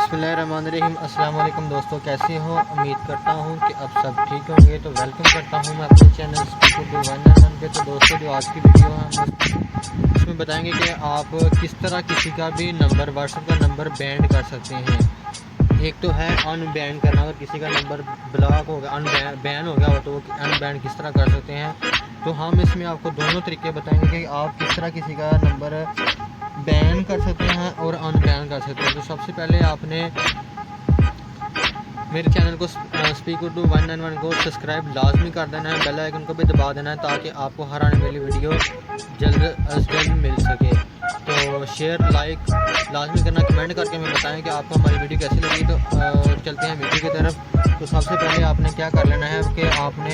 बिस्मिल्लाहिर्रहमानिर्रहीम। अस्सलाम वालेकुम दोस्तों, कैसे हो? उम्मीद करता हूँ कि अब सब ठीक होंगे। तो वेलकम करता हूँ मैं अपने चैनल जवाइन पे। तो दोस्तों, जो आज की वीडियो है हम इसमें बताएंगे कि आप किस तरह किसी का भी नंबर, व्हाट्सएप का नंबर बैंड कर सकते हैं। एक तो है अनबैन करना, अगर किसी का नंबर ब्लॉक हो गया, बैन हो गया हो तो वो अनबैन किस तरह कर सकते हैं। तो हम इसमें आपको दोनों तरीके बताएंगे कि आप किस तरह किसी का नंबर बैन कर सकते हैं और अनबैन कर सकते हैं। तो सबसे पहले आपने मेरे चैनल को स्पीकर टू 191 को सब्सक्राइब लाजमी कर देना है, बेल आइकन को भी दबा देना है ताकि आपको हर आने वाली वीडियो जल्द अज जल्द मिल सके। तो शेयर लाइक लाजमी करना, कमेंट करके हमें बताएं कि आपको हमारी वीडियो कैसी लगी। तो चलते हैं वीडियो की तरफ। तो सबसे पहले आपने क्या कर लेना है कि आपने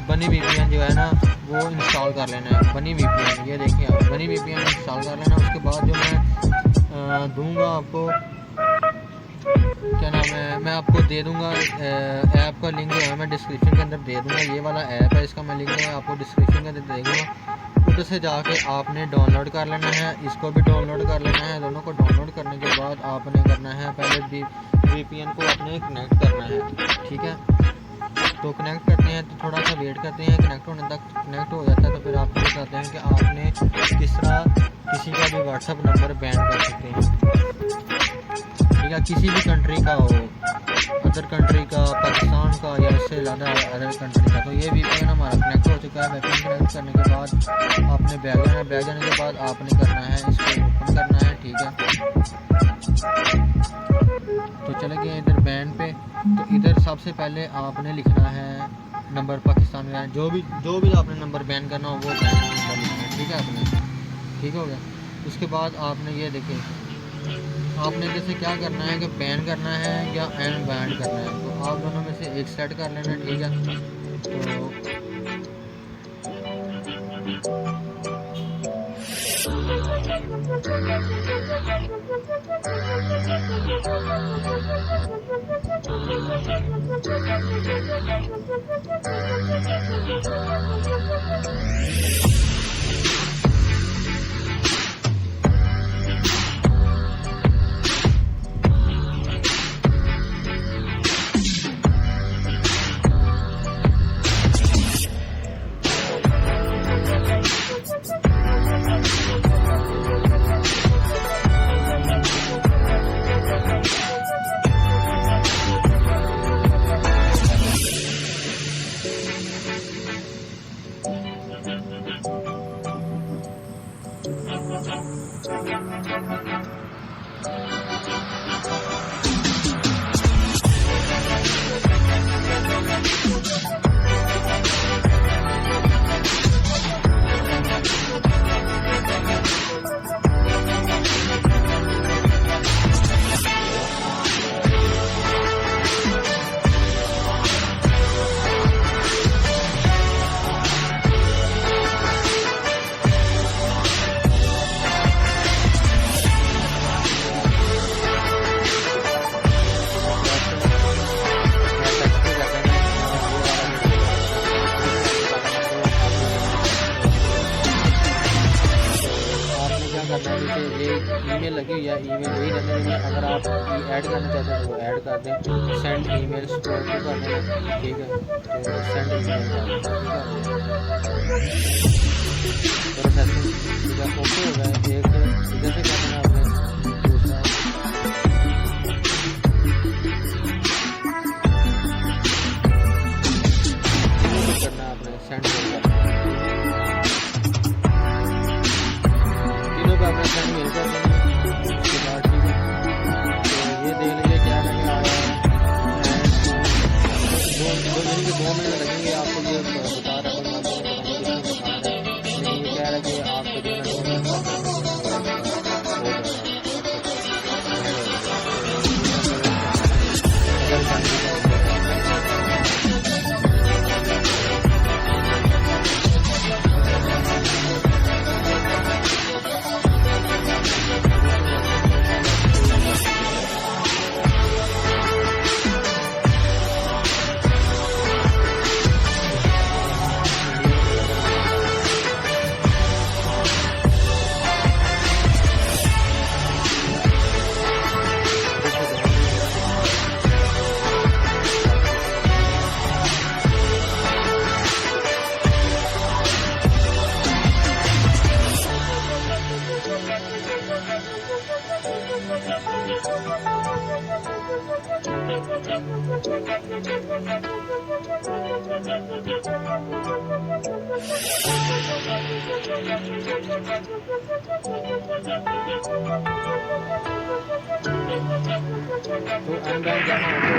बनी VPN जो है ना वो इंस्टॉल कर लेना है। बनी VPN, ये देखिए आप बनी VPN इंस्टॉल कर लेना। उसके बाद जो मैं दूंगा आपको, क्या नाम है, मैं आपको दे दूंगा ऐप का लिंक जो है मैं डिस्क्रिप्शन के अंदर दे दूंगा। ये वाला ऐप है, इसका मैं लिंक है आपको डिस्क्रिप्शन के अंदर दे दूँगा। उधर से जाके आपने डाउनलोड कर लेना है, इसको भी डाउनलोड कर लेना है। दोनों को डाउनलोड करने के बाद आपने करना है पहले VPN को अपने कनेक्ट करना है, ठीक है। तो कनेक्ट करते हैं तो थोड़ा सा वेट करते हैं, कनेक्ट होने तक कनेक्ट हो जाता है। तो फिर आपको बताते हैं कि आपने किस तरह किसी का भी व्हाट्सएप नंबर बैन कर सकते हैं, ठीक है। किसी भी कंट्री का हो, अदर कंट्री का, पाकिस्तान का या इससे ज़्यादा अदर कंट्री का। तो ये VPN हमारा कनेक्ट हो चुका है। VPN कनेक्ट करने के बाद आपने बैग जाना है, बैग जाने के बाद आपने करना है इसको ओपन करना है, ठीक है। तो चले गए इधर बैंड पे। तो इधर सबसे पहले आपने लिखना है नंबर पाकिस्तान में, जो भी आपने नंबर बैन करना हो वो बैन नंबर लिखना है, ठीक है आपने, ठीक हो गया। उसके बाद आपने ये देखिए, आपने जैसे क्या करना है कि बैन करना है या अनबैन करना है। तो आप दोनों में से एक सेट कर लेना, ठीक है। ईमेल लगी हुई है, ईमेल यही रहने देंगे। अगर आप ऐड करना चाहते हैं तो वो ऐड कर दें। सेंड ईमेल स्टोर को कर दें, ठीक है। तो सेंड ईमेल प्रोसेसिंग ओके हो गया। एक इधर से करना है आपने, दूसरा करना है आपने सेंड करना है, तीनों पे आपने सेंड मेल कर देना। उसके बाद ठीक है, तो ये देख लीजिए क्या लगे आया है। 2 मिनट लगेंगे आपको, ये बता रहा हूँ, लेकिन ये कह रहा है कि आपको जो है 2 मिनट हो जाएगा। तो अनबैन जाना होगा।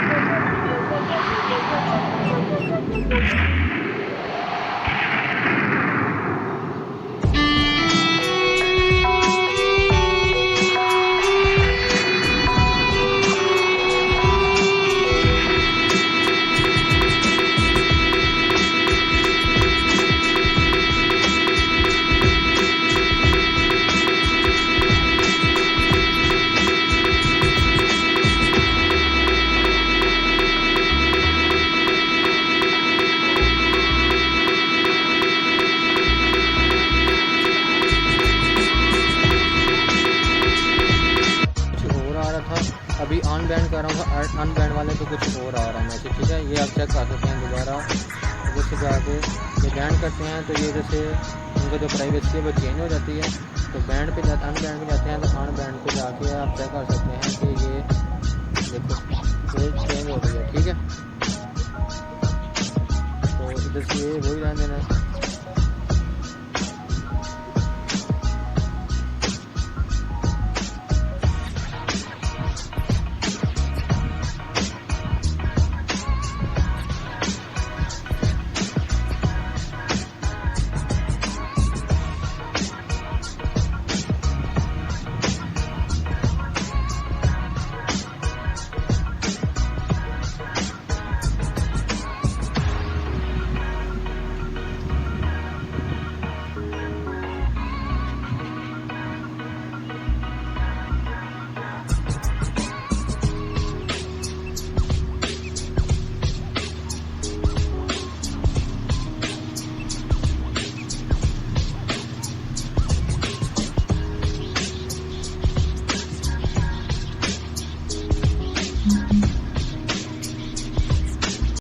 अभी अनबैन कर रहा हूँ, अनबैन वाले पे कुछ और आ रहा है मैसेज, ठीक है। ये आप चेक कर सकते हैं दोबारा जैसे जाके ये बैंड करते हैं तो ये जैसे उनका जो प्राइवेसी है वो चेंज हो जाती है। तो बैंड पे जाते अनबैंड पे जाते हैं तो अनबैंड पे जाके आप चेक कर सकते हैं कि ये देखो ये चेंज हो गई है, ठीक है। तो इधर से ये वही रहने देना है।